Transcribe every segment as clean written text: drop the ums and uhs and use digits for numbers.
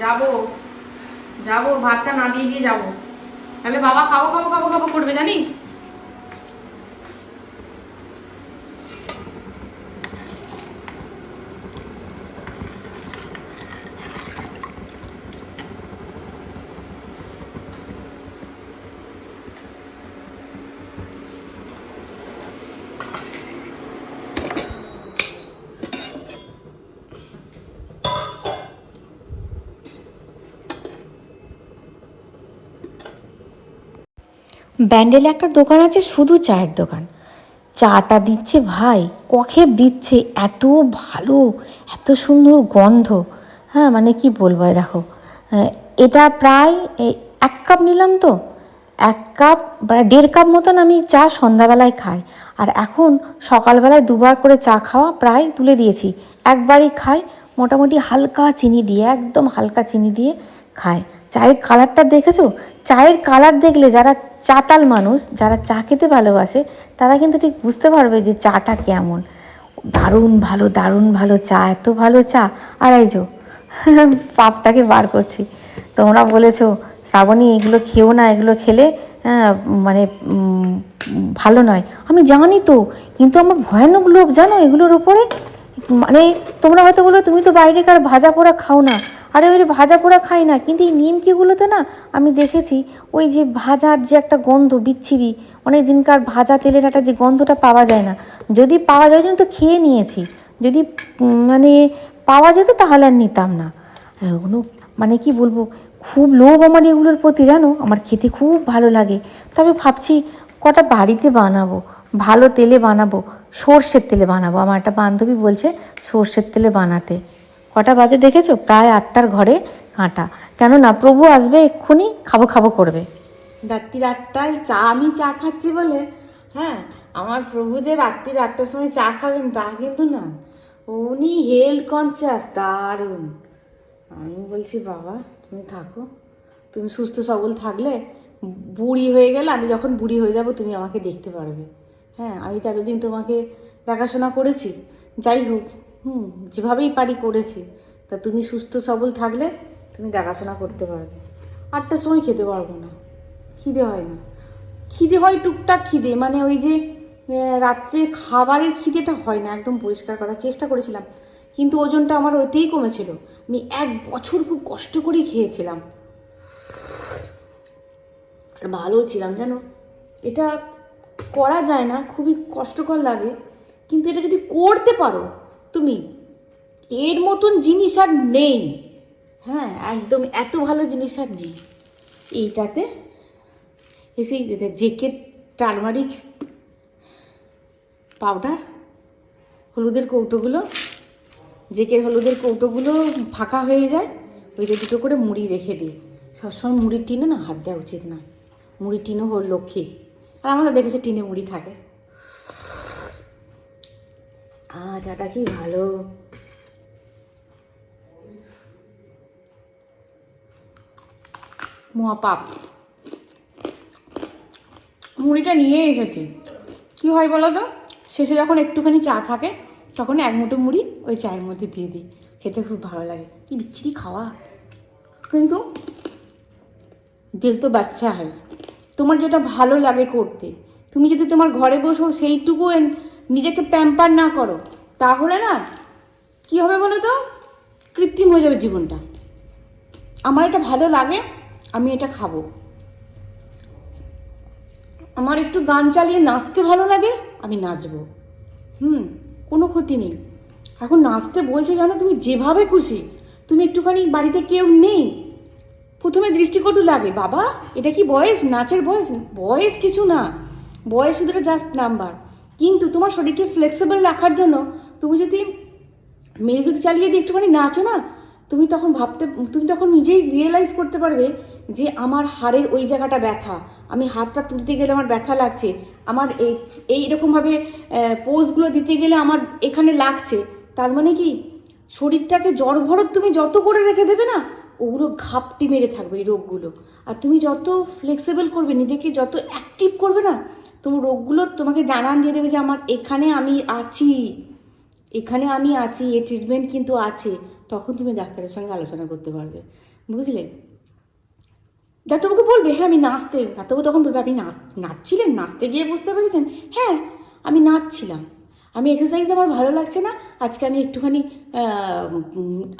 যাবো যাবো, ভাতটা না দিয়ে দিয়ে যাবো, তাহলে বাবা খাবো খাবো খাবো খাবো করবে জানিস। ব্যান্ডেলে একটা দোকান আছে, শুধু চায়ের দোকান। চাটা দিচ্ছে ভাই, কখেপ দিচ্ছে, এত ভালো, এত সুন্দর গন্ধ। হ্যাঁ মানে কি বলবো, দেখো এটা প্রায় 1 কাপ নিলাম তো, 1 কাপ বা 1.5 কাপ মতন আমি চা সন্ধ্যাবেলায় খাই। আর এখন সকালবেলায় 2বার করে চা খাওয়া প্রায় তুলে দিয়েছি। একবারই খাই মোটামুটি হালকা চিনি দিয়ে, একদম হালকা চিনি দিয়ে খাই। চায়ের কালারটা দেখেছো? চায়ের কালার দেখলে যারা চাতাল মানুষ, যারা চা খেতে ভালোবাসে, তারা কিন্তু ঠিক বুঝতে পারবে যে চাটা কেমন। দারুণ ভালো, দারুণ ভালো চা, এত ভালো চা। আর এই যো পাপটাকে বার করছি। তোমরা বলেছো শ্রাবণী এগুলো খেও না, এগুলো খেলে মানে ভালো নয়। আমি জানি তো, কিন্তু আমার ভয়ানক লোভ জানো এগুলোর ওপরে। মানে তোমরা হয়তো বলো তুমি তো বাইরেকার ভাজা পোড়া খাও না। আরে ওই ভাজা পোড়া খাই না, কিন্তু এই নিমকিগুলোতে না আমি দেখেছি ওই যে ভাজার যে একটা গন্ধ বিচ্ছিরি, অনেক দিনকার ভাজা তেলের একটা যে গন্ধটা পাওয়া যায় না। যদি পাওয়া যায় জন্য তো খেয়ে নিয়েছি, যদি মানে পাওয়া যেত তাহলে আর নিতাম না। ওগুলো মানে কি বলবো, খুব লোভ আমার এগুলোর প্রতি জানো। আমার খেতে খুব ভালো লাগে, তবে ভাবছি কটা বাড়িতে বানাবো, ভালো তেলে বানাবো, সর্ষের তেলে বানাবো। আমার একটা বান্ধবী বলছে সর্ষের তেলে বানাতে। কটা বাজে দেখেছো? প্রায় 8টার ঘরে কাঁটা। কেননা প্রভু আসবে এক্ষুনি, খাবো খাবো করবে। রাত্রির 8টায় আমি চা খাচ্ছি বলে, হ্যাঁ, আমার প্রভু যে রাত্রির 8টার সময় চা খাবেন তা কিন্তু না, উনি হেলথ কনসিয়াস দারুণ। আমি বলছি বাবা তুমি থাকো, তুমি সুস্থ সবল থাকলে, বুড়ি হয়ে গেলে, আমি যখন বুড়ি হয়ে যাব তুমি আমাকে দেখতে পারবে। হ্যাঁ, আমি তো এতদিন তোমাকে দেখাশোনা করেছি, যাই হোক, যেভাবেই পারি করেছি। তা তুমি সুস্থ সবল থাকলে তুমি দেখাশোনা করতে পারবে। 8টার সময় খেতে পারবো না, খিদে হয় না। খিদে হয় টুকটাক খিদে, মানে ওই যে রাত্রে খাবারের খিদেটা হয় না, একদম পরিষ্কার কথা। চেষ্টা করেছিলাম, কিন্তু ওজনটা আমার ওইতেই কমেছিল। আমি 1 বছর খুব কষ্ট করেই খেয়েছিলাম, আর ভালো ছিলাম জানো। এটা করা যায় না, খুবই কষ্টকর লাগে, কিন্তু এটা যদি করতে পারো তুমি, এর মতন জিনিস আর নেই। হ্যাঁ একদম, এত ভালো জিনিস আর নেই। এইটাতে এসেই জেকে টারমারিক পাউডার, হলুদের কৌটোগুলো, জেকের হলুদের কৌটোগুলো ফাঁকা হয়ে যায়, ওইটা 2টো করে মুড়ি রেখে দিই। সবসময় মুড়ির টিনে না হাত দেওয়া উচিত না, মুড়ির টিনও হল লক্ষ্মী। আর আমরা দেখেছি টিনে মুড়ি থাকে। চাটা কি ভালো। মহাপাপ, মুড়িটা নিয়ে এসেছি। কি হয় বলো তো, শেষে যখন একটুখানি চা থাকে তখন 1 মুঠো মুড়ি ওই চায়ের মধ্যে দিয়ে দিই, খেতে খুব ভালো লাগে। কি বিচ্ছিরি খাওয়া, কিন্তু দিল তো বাচ্চা হয়। তোমার যেটা ভালো লাগে করতে, তুমি যদি তোমার ঘরে বসো সেইটুকু নিজেকে প্যাম্পার না করো, তাহলে না কী হবে বলো তো, কৃত্রিম হয়ে যাবে জীবনটা। আমার এটা ভালো লাগে, আমি এটা খাবো। আমার একটু গান চালিয়ে নাচতে ভালো লাগে, আমি নাচবো। কোনো ক্ষতি নেই। এখন নাচতে বলছে জানো, তুমি যেভাবে খুশি, তুমি একটুখানি বাড়িতে কেউ নেই, প্রথমে দৃষ্টিকটু লাগে, বাবা এটা কি বয়স, নাচের বয়স? বয়স কিছু না, বয়স শুধু জাস্ট নাম্বার। কিন্তু তোমার শরীরকে ফ্লেক্সিবল রাখার জন্য তুমি যদি মিউজিক চালিয়ে দিয়ে একটুখানি নাচো না, তুমি তখন নিজেই রিয়েলাইজ করতে পারবে যে আমার হাড়ের ওই জায়গাটা ব্যথা, আমি হাতটা তুলতে গেলে আমার ব্যথা লাগছে, আমার এইরকমভাবে পোজগুলো দিতে গেলে আমার এখানে লাগছে। তার মানে কি, শরীরটাকে জড়ভরত তুমি যত করে রেখে দেবে না, ওগুলো ঘাপটি মেরে থাকবে এই রোগগুলো। আর তুমি যত ফ্লেক্সিবল করবে, নিজেকে যত অ্যাক্টিভ করবে না, তোমার রোগগুলো তোমাকে জানান দিয়ে দেবে যে আমার এখানে আমি আছি, এখানে আমি আছি, এই ট্রিটমেন্ট কিন্তু আছে। তখন তুমি ডাক্তারের সঙ্গে আলোচনা করতে পারবে, বুঝলে? ডাক্তারবাবুকে বলবে হ্যাঁ আমি নাচতে, ডাক্তারবাবু তখন বলবে আপনি নাচছিলেন, নাচতে গিয়ে বুঝতে পেরেছেন? হ্যাঁ আমি নাচছিলাম, আমি এক্সারসাইজ আমার ভালো লাগছে না, আজকে আমি একটুখানি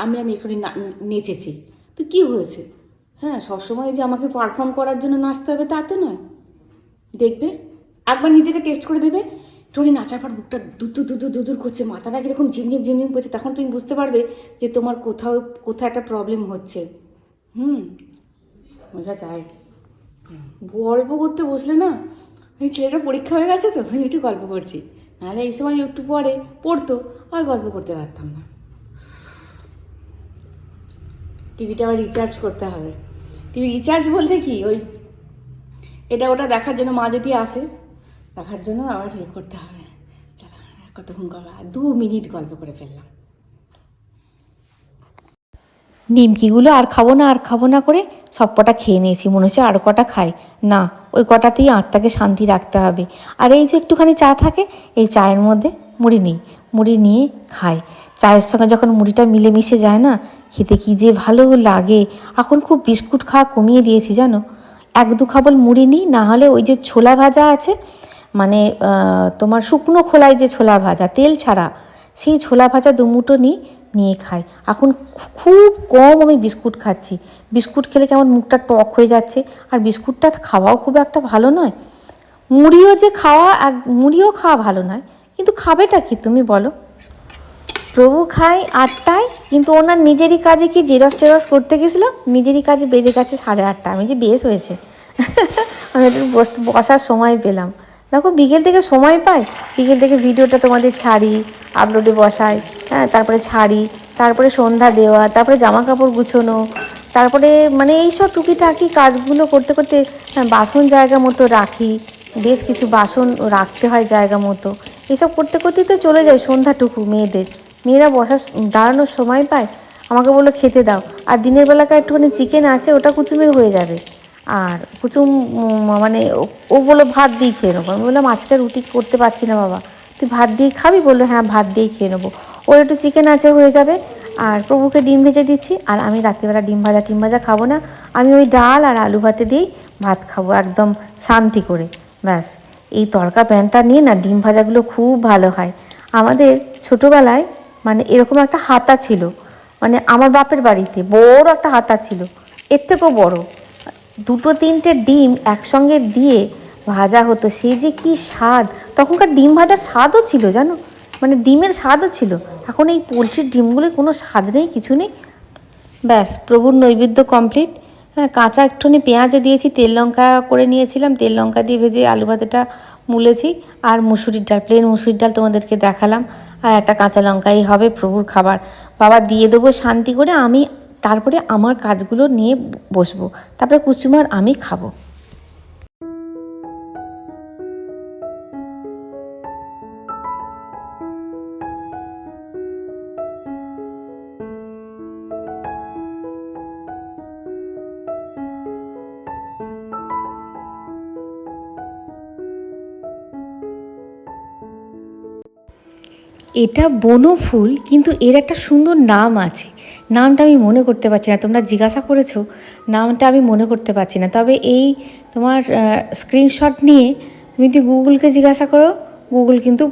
আমি একটুখানি নেচেছি, তো কী হয়েছে? হ্যাঁ সবসময় যে আমাকে পারফর্ম করার জন্য নাচতে হবে তা তো নয়। দেখবে একবার নিজেকে টেস্ট করে দেবে, একটুখানি নাচার পর বুকটা দুদুর করছে, মাথাটা কীরকম ঝিমঝিম করছে, তখন তুমি বুঝতে পারবে যে তোমার কোথাও একটা প্রবলেম হচ্ছে। মজা চাই। গল্প করতে বসলে না, এই ছেলেটার পরীক্ষা হয়ে গেছে তো আমি একটু গল্প করছি, নাহলে এই সময় একটু পরে পড়তো আর গল্প করতে পারতাম না। টিভিটা আবার রিচার্জ করতে হবে। টিভি রিচার্জ বলতে কি, ওই এটা ওটা দেখার জন্য মা যদি আসে দেখার জন্য আবার করতে হবে। চলো কতক্ষণ গল্প, 2 মিনিট গল্প করে ফেললাম। নিমকিগুলো আর খাবো না করে সব কটা খেয়ে নিয়েছি, মনে হচ্ছে আর কটা খাই না, ওই কটাতেই আত্মাকে শান্তি রাখতে হবে। আর এই যে একটুখানি চা থাকে, এই চায়ের মধ্যে মুড়ি নিয়ে খাই। চায়ের সঙ্গে যখন মুড়িটা মিলেমিশে যায় না, খেতে কি যে ভালো লাগে। এখন খুব বিস্কুট খাওয়া কমিয়ে দিয়েছি জানো, 1-2 খাবল মুড়ি নিই, না হলে ওই যে ছোলা ভাজা আছে, মানে তোমার শুকনো খোলায় যে ছোলা ভাজা তেল ছাড়া, সেই ছোলা ভাজা 2 মুঠো নিয়ে খাই। এখন খুব কম আমি বিস্কুট খাচ্ছি, বিস্কুট খেলে কেমন মুখটা টক হয়ে যাচ্ছে, আর বিস্কুটটা খাওয়াও খুব একটা ভালো নয়। মুড়িও খাওয়া ভালো নয়, কিন্তু খাবেটা কি তুমি বলো? প্রভু খায় 8টায়, কিন্তু ওনার নিজেরই কাজে কি জেরক্স করতে গেছিলো, নিজেরই কাজে বেজে গেছে 8:30। আমি যে বেশ হয়েছে আমি একটু বসার সময় পেলাম। দেখো বিকেল থেকে সময় পাই, বিকেল থেকে ভিডিওটা তোমাদের ছাড়ি, আপলোডে বসাই, হ্যাঁ তারপরে ছাড়ি, তারপরে সন্ধ্যা দেওয়া, তারপরে জামা কাপড় গুছোনো, তারপরে মানে এইসব টুকিটাকি কাজগুলো করতে করতে বাসন জায়গা মতো রাখি, বেশ কিছু বাসন রাখতে হয় জায়গা মতো, এসব করতে করতেই তো চলে যায় সন্ধ্যাটুকু। মেয়েরা দাঁড়ানোর সময় পায়, আমাকে বললো খেতে দাও, আর দিনের বেলাকার একটুখানি চিকেন আছে, ওটা কুচুমের হয়ে যাবে। আর কুচুম মানে ও বললো ভাত দিয়ে খেয়ে নেবো। আমি বললাম আজকে রুটি করতে পারছি না বাবা, তুই ভাত দিয়ে খাবি? বললো হ্যাঁ ভাত দিয়েই খেয়ে নেবো। ওর একটু চিকেন আছে হয়ে যাবে, আর প্রভুকে ডিম ভেজে দিচ্ছি। আর আমি রাত্রিবেলা ডিম ভাজা খাবো না, আমি ওই ডাল আর আলু ভাতে দিয়েই ভাত খাবো একদম শান্তি করে। ব্যাস, এই তড়কা প্যানটা নিয়ে না ডিম ভাজাগুলো খুব ভালো হয়। আমাদের ছোটোবেলায় মানে এরকম একটা হাতা ছিল, মানে আমার বাপের বাড়িতে বড় একটা হাতা ছিল, এর থেকেও বড়, 2-3টে ডিম একসঙ্গে দিয়ে ভাজা হতো, সে যে কি স্বাদ। তখনকার ডিম ভাজার স্বাদও ছিল জানো, মানে ডিমের স্বাদও ছিল। এখন এই পোলট্রির ডিমগুলোয় কোনো স্বাদ নেই, কিছু নেই। ব্যাস, প্রভুর নৈবেদ্য কমপ্লিট। হ্যাঁ, কাঁচা একটুখানি পেঁয়াজও দিয়েছি, তেল লঙ্কা করে নিয়েছিলাম, তেল লঙ্কা দিয়ে ভেজে আলু ভাতেটা মুলেছি। আর মুসুরির ডাল, প্লেন মুসুরির ডাল তোমাদেরকে দেখালাম, আর একটা কাঁচা লঙ্কাই হবে প্রভুর খাবার। বাবা দিয়ে দেবো শান্তি করে, আমি তারপরে আমার কাজগুলো নিয়ে বসবো, তারপরে কুচুমার আমি খাবো। এটা বনফুল, কিন্তু এর একটা সুন্দর নাম আছে, নামটা আমি মনে করতে পারছি না। তোমরা জিজ্ঞাসা করেছো, নামটা আমি মনে করতে পারছি না। তবে এই তোমার স্ক্রিনশট নিয়ে তুমি যদি গুগলকে জিজ্ঞাসা করো, গুগল কিন্তু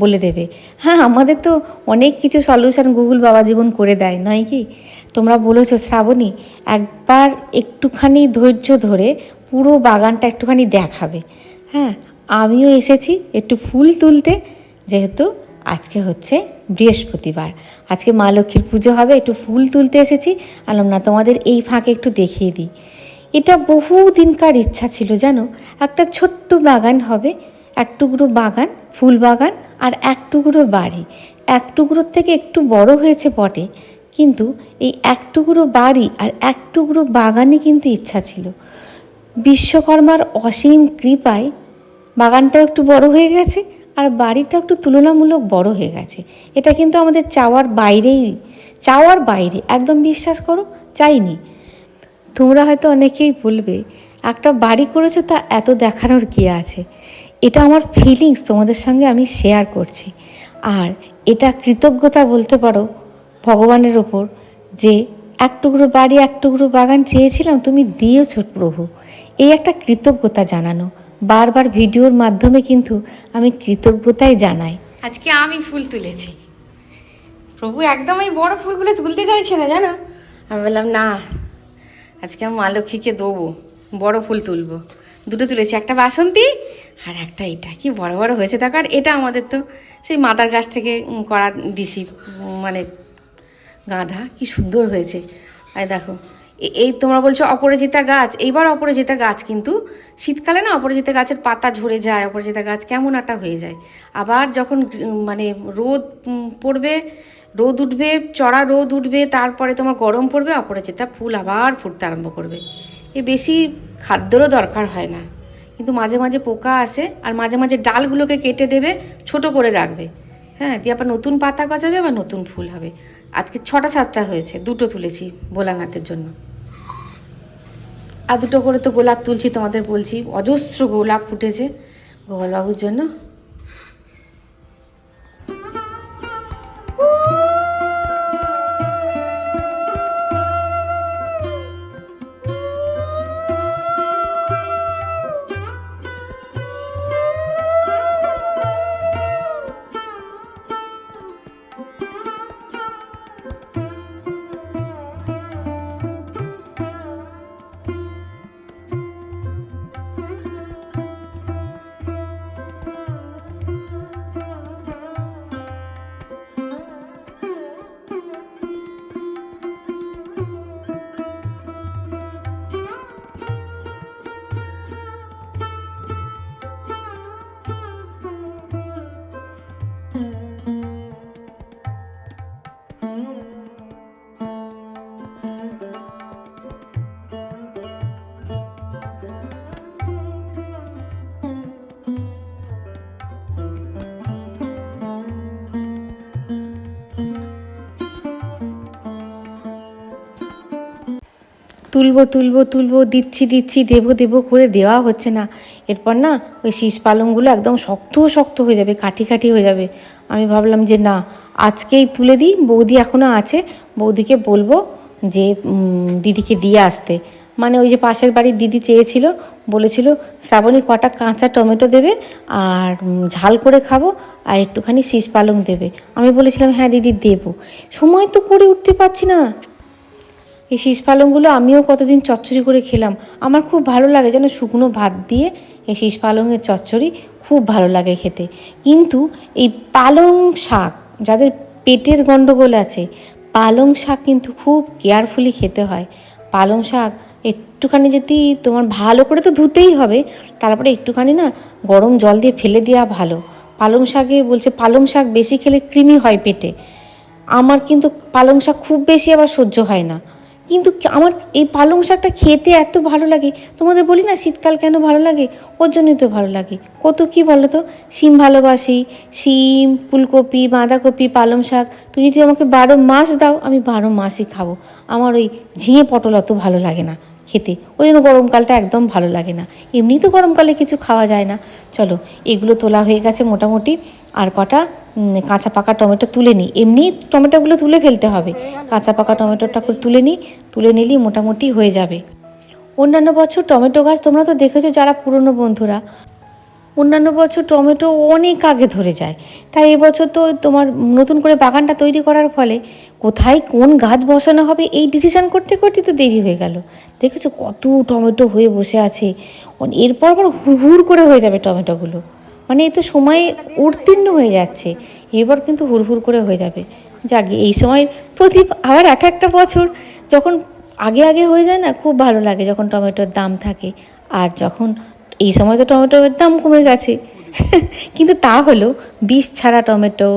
বলে দেবে। হ্যাঁ, আমাদের তো অনেক কিছু সলিউশন গুগল বাবা জীবন করে দেয়, নয় কি? তোমরা বলেছো শ্রাবণী একবার একটুখানি ধৈর্য ধরে পুরো বাগানটা একটুখানি দেখাবে। হ্যাঁ, আমিও এসেছি একটু ফুল তুলতে, যেহেতু আজকে হচ্ছে বৃহস্পতিবার, আজকে মা লক্ষ্মীর পুজো হবে, একটু ফুল তুলতে এসেছি। আলাম না তোমাদের এই ফাঁকে একটু দেখিয়ে দিই। এটা বহু দিনকার ইচ্ছা ছিল জানো, একটা ছোট্ট বাগান হবে, 1 টুকরো বাগান, ফুল বাগান, আর 1 টুকরো বাড়ি। 1 টুকরোর থেকে একটু বড় হয়েছে বটে, কিন্তু এই 1 টুকরো বাড়ি আর 1 টুকরো বাগানই কিন্তু ইচ্ছা ছিল। বিশ্বকর্মার অসীম কৃপায় বাগানটাও একটু বড় হয়ে গেছে, আর বাড়িটা একটু তুলনামূলক বড় হয়ে গেছে। এটা কিন্তু আমাদের চাওয়ার বাইরে একদম, বিশ্বাস করো, চাইনি। তোমরা হয়তো অনেকেই বলবে একটা বাড়ি করেছো তা এত দেখানোর কী আছে। এটা আমার ফিলিংস তোমাদের সঙ্গে আমি শেয়ার করছি, আর এটা কৃতজ্ঞতা বলতে পারো ভগবানের ওপর, যে এক টুকরো বাড়ি এক টুকরো বাগান চেয়েছিলাম, তুমি দিয়েছো প্রভু। এই একটা কৃতজ্ঞতা জানানো, বারবার ভিডিওর মাধ্যমে কিন্তু আমি কৃতজ্ঞতাই জানাই। আজকে আমি ফুল তুলেছি, প্রভু একদম এই বড় ফুলগুলো তুলতে চাইছে না জানো। আমি বললাম না, আজকে আমি মা লক্ষ্মীকে দেবো, বড় ফুল তুলবো। দুটো তুলেছি, একটা বাসন্তী আর একটা এটা, কি বড় বড় হয়েছে দেখো। আর এটা আমাদের তো সেই মাদার গাছ থেকে করা দিছি, মানে গাঁদা, কি সুন্দর হয়েছে। আর দেখো এই তোমরা বলছো অপরাজিতা গাছ, এইবার অপরাজিতা গাছ কিন্তু শীতকালে না অপরাজিতা গাছের পাতা ঝরে যায়, অপরাজিতা গাছ কেমন একটা হয়ে যায়। আবার যখন মানে রোদ পড়বে, রোদ উঠবে, চড়া রোদ উঠবে, তারপরে তোমার গরম পড়বে, অপরাজিতা ফুল আবার ফুটতে আরম্ভ করবে। এ বেশি খাদ্যরও দরকার হয় না, কিন্তু মাঝে মাঝে পোকা আসে, আর মাঝে মাঝে ডালগুলোকে কেটে দেবে, ছোট করে রাখবে, হ্যাঁ, দিয়ে আবার নতুন পাতা গজাবে, আবার নতুন ফুল হবে। আজকে 6টা 7টা হয়েছে, 2টো তুলেছি ভোলানাথের জন্য, আর 2টো করে তো গোলাপ তুলছি, তোমাদের বলছি অজস্র গোলাপ ফুটেছে গোপালবাবুর জন্য। তুলবো তুলবো তুলবো, দিচ্ছি দিচ্ছি, দেবো দেবো করে দেওয়া হচ্ছে না। এরপর না ওই শীষ পালংগুলো একদম শক্ত শক্ত হয়ে যাবে, কাঠি কাঠি হয়ে যাবে। আমি ভাবলাম যে না, আজকেই তুলে দিই, বৌদি এখনও আছে, বৌদিকে বলবো যে দিদিকে দিয়ে আসতে। মানে ওই যে পাশের বাড়ির দিদি চেয়েছিল, বলেছিল শ্রাবণী কটা কাঁচা টমেটো দেবে আর ঝাল করে খাবো, আর একটুখানি শীষ পালং দেবে। আমি বলেছিলাম হ্যাঁ দিদি দেবো, সময় তো করে উঠতে পারছি না। এই শীষ পালংগুলো আমিও কতদিন চচ্চড়ি করে খেলাম, আমার খুব ভালো লাগে যেন শুকনো ভাত দিয়ে এই শীষ পালংয়ের চচ্চড়ি খুব ভালো লাগে খেতে। কিন্তু এই পালং শাক, যাদের পেটের গণ্ডগোল আছে, পালং শাক কিন্তু খুব কেয়ারফুলি খেতে হয়। পালং শাক একটুখানি যদি তোমার ভালো করে তো ধুতেই হবে, তারপরে একটুখানি না গরম জল দিয়ে ফেলে দেওয়া ভালো। পালং শাকে বলছে পালং শাক বেশি খেলে কৃমি হয় পেটে। আমার কিন্তু পালং শাক খুব বেশি আবার সহ্য হয় না, কিন্তু আমার এই পালং শাকটা খেতে এত ভালো লাগে। তোমাদের বলি না শীতকাল কেন ভালো লাগে, ওর জন্যই তো ভালো লাগে। কত কি বলো তো, শিম ভালোবাসি, শিম, ফুলকপি, বাঁধাকপি, পালং শাক, তুমি যদি আমাকে 12 মাস দাও আমি 12 মাসই খাবো। আমার ওই ঝিঙে পটল অত ভালো লাগে না খেতে, ওই জন্য গরমকালটা একদম ভালো লাগে না। এমনি তো গরমকালে কিছু খাওয়া যায় না। চলো এগুলো তোলা হয়ে গেছে মোটামুটি, আর কটা কাঁচা পাকা টমেটো তুলে নিই। এমনি টমেটোগুলো তুলে ফেলতে হবে, কাঁচা পাকা টমেটোটা তুলে নিই, তুলে নিলেই মোটামুটি হয়ে যাবে। অন্যান্য বছর টমেটো গাছ তোমরা তো দেখেছো যারা পুরনো বন্ধুরা, অন্যান্য বছর টমেটো অনেক আগে ধরে যায়, তাই এবছর তো তোমার নতুন করে বাগানটা তৈরি করার ফলে কোথায় কোন গাছ বসানো হবে এই ডিসিশান করতে করতে তো দেরি হয়ে গেল। দেখেছো কত টমেটো হয়ে বসে আছে, এরপর আবার হুড় করে হয়ে যাবে টমেটোগুলো, মানে এই তো সময় উত্তীর্ণ হয়ে যাচ্ছে, এবার কিন্তু হুড় করে হয়ে যাবে। যাকে এই সময় আবার এক একটা বছর যখন আগে আগে হয়ে যায় না, খুব ভালো লাগে যখন টমেটোর দাম থাকে। আর যখন এই সময় তো টমেটোর দাম কমে গেছে কিন্তু তা হলেও বিষ ছাড়া টমেটো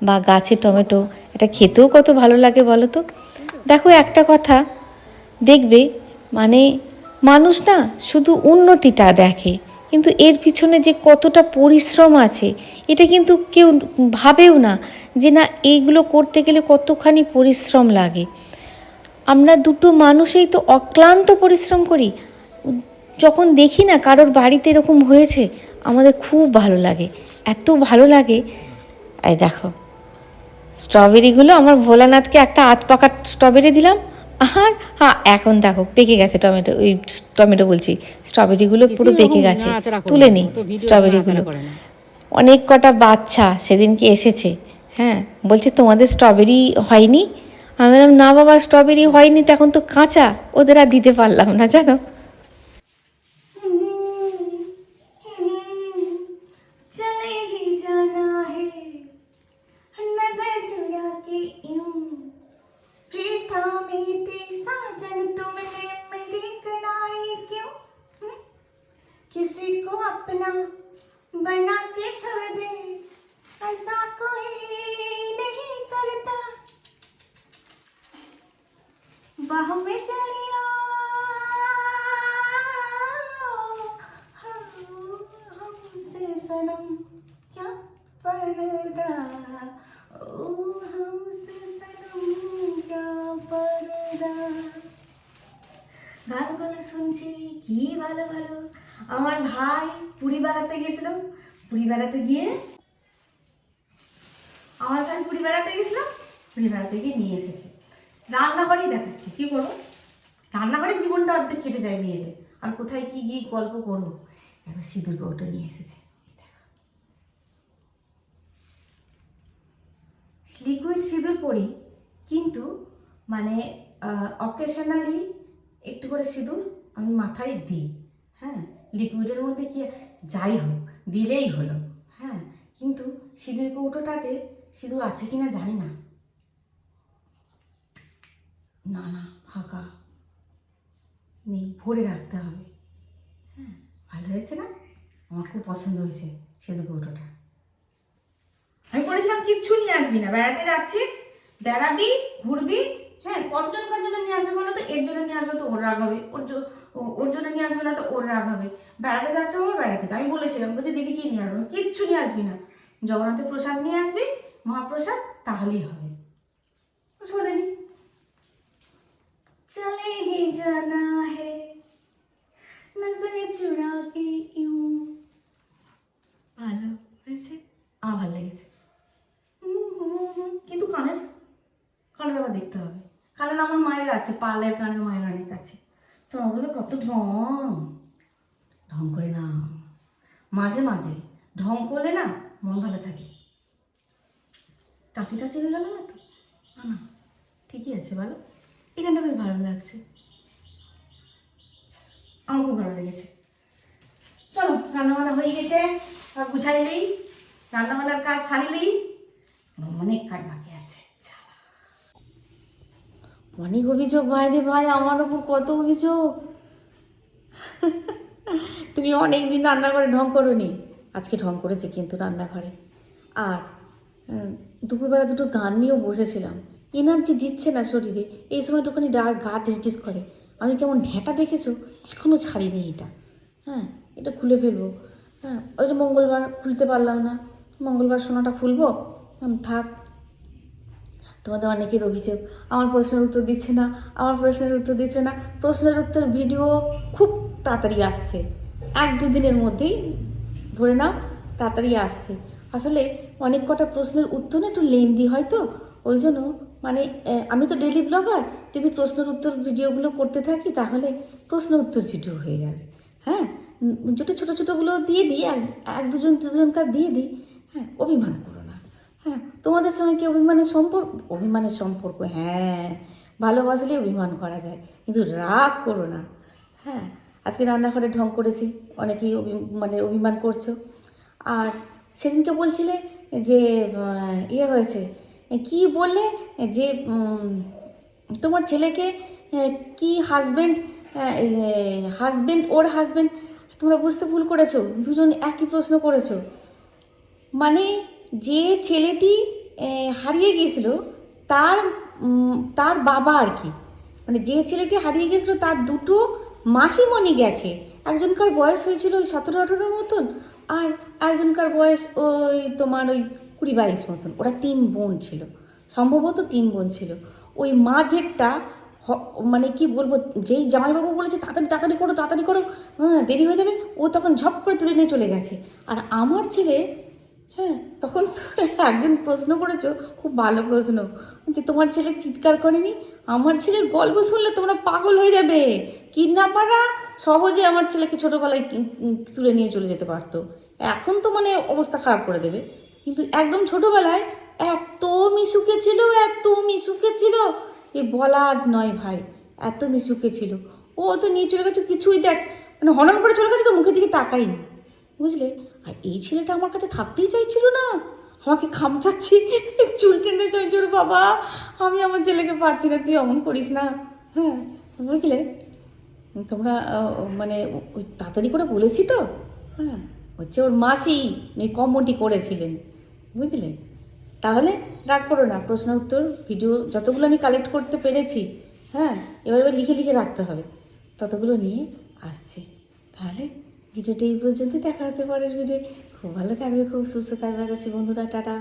বা গাছের টমেটো, এটা খেতেও কত ভালো লাগে বলো তো। দেখো একটা কথা দেখবে, মানে মানুষ না শুধু উন্নতিটা দেখে, কিন্তু এর পিছনে যে কতটা পরিশ্রম আছে এটা কিন্তু কেউ ভাবেও না, যে না এইগুলো করতে গেলে কতখানি পরিশ্রম লাগে। আমরা দুটো মানুষেই তো অক্লান্ত পরিশ্রম করি। যখন দেখি না কারোর বাড়িতে এরকম হয়েছে, আমাদের খুব ভালো লাগে, এত ভালো লাগে। এই দেখো স্ট্রবেরিগুলো আমার ভোলানাথকে একটা আধ পাকা স্ট্রবেরি দিলাম, আর হ্যাঁ এখন দেখো পেকে গেছে টমেটো, ওই টমেটো বলছি, স্ট্রবেরিগুলো পুরো পেকে গেছে, তুলে নিই স্ট্রবেরিগুলো। অনেক কটা বাচ্চা সেদিনকে এসেছে, হ্যাঁ বলছে তোমাদের স্ট্রবেরি হয়নি। আমি বললাম না বাবা, স্ট্রবেরি হয়নি তো, এখন তো কাঁচা, ওদের আর দিতে পারলাম না জানো। चले ही जाना है नजर चुरा के यूं फिर थामे थे साजन तुमने मेरी कलाई क्यों किसी को अपना बना के छोड़ दे ऐसा कोई नहीं करता बाह में चलिया हमसे सनम क्या पर्दा ओ हमसे सनम क्या पर्दा গানগুলো শুনছি কি ভালো ভালো। আমার ভাই পুরী বেড়াতে গেছিল, পুরী বেড়াতে গিয়ে নিয়ে এসেছে। রান্নাঘরেই দেখাচ্ছি, কি করবো, রান্নাঘরের জীবনটা অর্ধেক কেটে যায় মেয়েদের, আর কোথায় কি গিয়ে গল্প করবো। এবার সিঁদুর কৌটো নিয়ে এসেছে, লিকুইড সিঁদুর পরি, কিন্তু মানে অকেশনালি একটু করে সিঁদুর আমি মাথায় দিই, হ্যাঁ লিকুইডের মধ্যে কি যাই হোক দিলেই হলো, হ্যাঁ কিন্তু সিঁদুর কৌটোটাতে সিঁদুর আছে কি না জানি না, না না ফাঁকা নেই, ভরে রাখতে হবে। হ্যাঁ ভালো হয়েছে না, আমার খুব পছন্দ হয়েছে সিঁদুর কৌটোটা। আমি বলেছিলাম কিচ্ছু নিয়ে আসবি না, বেড়াতে যাচ্ছিস, বেড়াবি ঘুরবি, হ্যাঁ কতজনকার জন্য নিয়ে আসবে বলো তো, এর জন্য নিয়ে আসবে তো ওর রাগ হবে, ওর জন্য নিয়ে আসবে না তো ওর রাগ হবে। বেড়াতে যাচ্ছে ও বেড়াতে যাচ্ছে, আমি বলেছিলাম বলছি দিদি কি নিয়ে আসবে, কিচ্ছু নিয়ে আসবি না, জগন্নাথের প্রসাদ নিয়ে আসবি, মহাপ্রসাদ, তাহলেই হবে। শোনেনি, চলে হি জানা হে নজরে চুরা কে ইউঁ, ভালো হয়েছে, আমার ভালো লেগেছে। কিন্তু কানের আবার দেখতে হবে, কারণ আমার মায়ের আছে, পার্লের কানের মায়ের অনেক আছে, তো ওগুলো কত ঢং করে না, মাঝে মাঝে ঢং করলে না মন ভালো থাকে। টাসি হয়ে গেল না তো, না ঠিকই আছে বলো, এখানটা বেশ ভালো লাগছে, আমার খুব ভালো লেগেছে। চলো রান্নাবান্না হয়ে গেছে, গুছাইলেই রান্নাবান্নার কাজ সারিলেই, অনেক কাজ বাকি আছে। অনেক অভিযোগ বাইরে ভাই, আমার ওপর কত অভিযোগ। তুমি অনেক দিন রান্নাঘরে ঢং করোনি, আজকে ঢং করেছে কিন্তু রান্নাঘরে। আর দুপুরবেলা দুটো গান নিয়েও বসেছিলাম, এনার্জি দিচ্ছে না শরীরে, এই সময়টুকুনি গা টিস করে, আমি কেমন ঢ্যাঁটা দেখেছো, এখনও ছাড়িনি এটা, হ্যাঁ এটা খুলে ফেলবো। হ্যাঁ ওই যে মঙ্গলবার খুলতে পারলাম না, মঙ্গলবার সোনাটা খুলবো, থাক। তোমাদের অনেকের অভিযোগ আমার প্রশ্নের উত্তর দিচ্ছে না, প্রশ্নের উত্তর ভিডিও খুব তাড়াতাড়ি আসছে, 1-2 দিনের মধ্যেই ধরে নাও তাড়াতাড়ি আসছে। আসলে অনেক কটা প্রশ্নের উত্তর না একটু লেন্দি হয় তো, ওই জন্য মানে আমি তো ডেইলি ব্লগার, যদি প্রশ্নের উত্তর ভিডিওগুলো করতে থাকি তাহলে প্রশ্ন উত্তর ভিডিও হয়ে যাবে। হ্যাঁ যেটা ছোটো ছোটোগুলো দিয়ে দিই, দুজনকার দিয়ে দিই, হ্যাঁ অভিমান করো না। হ্যাঁ তোমাদের সঙ্গে কি অভিমানের সম্পর্ক, হ্যাঁ ভালোবাসলে অভিমান করা যায়, কিন্তু রাগ করো না। হ্যাঁ আজকে রান্নাঘরে ঢং করেছি, অনেকেই অভিমান করছো। আর সেদিনকে বলছিলে যে হয়েছে, কি বললে যে তোমার ছেলেকে কি ওর হাজব্যান্ড, তোমরা বুঝতে ভুল করেছো, দুজন একই প্রশ্ন করেছো। মানে যে ছেলেটি হারিয়ে গিয়েছিল তার বাবা আর কি, মানে যে ছেলেটি হারিয়ে গিয়েছিল তার দুটো মাসিমণি গেছে, একজনকার বয়স হয়েছিল ওই 17-18 মতন, আর একজনকার বয়স ওই তোমার ওই 20-22 মতন, ওরা 3 বোন ছিল, সম্ভবত 3 বোন ছিল। ওই মাঝেরটা মানে কি বলবো, যেই জামাইবাবু বলেছে তাড়াতাড়ি করো, হ্যাঁ দেরি হয়ে যাবে, ও তখন ঝপ করে তুলে নিয়ে চলে গেছে। আর আমার ছেলে হ্যাঁ, তখন তো একজন প্রশ্ন করেছো, খুব ভালো প্রশ্ন, যে তোমার ছেলে চিৎকার করেনি। আমার ছেলের গল্প শুনলে তোমরা পাগল হয়ে যাবে। কিডন্যাপাররা সহজে আমার ছেলেকে ছোটোবেলায় তুলে নিয়ে চলে যেতে পারতো, এখন তো মানে অবস্থা খারাপ করে দেবে। কিন্তু একদম ছোটোবেলায় এত মিশুকে ছিল, এত মিশুকে ছিল যে বলার নয় ভাই, এত মিশুকে ছিল। ও তো নিয়ে চলে গেছে, কিছুই দেখ, মানে হনন করে চলে গেছে, তো মুখের দিকে তাকাইনি, বুঝলে। আর এই ছেলেটা আমার কাছে থাকতেই চাইছিল না, আমাকে খামচাচ্ছি, চুল টেনে চাইছিল, বাবা আমি আমার ছেলেকে পাচ্ছি না, তুই অমন করিস না। হ্যাঁ, বুঝলে, তোমরা মানে ওই তাড়াতাড়ি করে বলেছি তো। হ্যাঁ, হচ্ছে ওর মাসি কমটি করেছিলেন, বুঝলে। তাহলে রাগ করো না, প্রশ্ন উত্তর ভিডিও যতগুলো আমি কালেক্ট করতে পেরেছি, হ্যাঁ, এবার লিখে লিখে রাখতে হবে, ততগুলো নিয়ে আসছে। তাহলে ভিডিওটা এই পর্যন্ত, দেখা হচ্ছে পরের ভিডিও। খুব ভালো থাকবে, খুব সুস্থ থাকবে, বন্ধুরা, টাটা।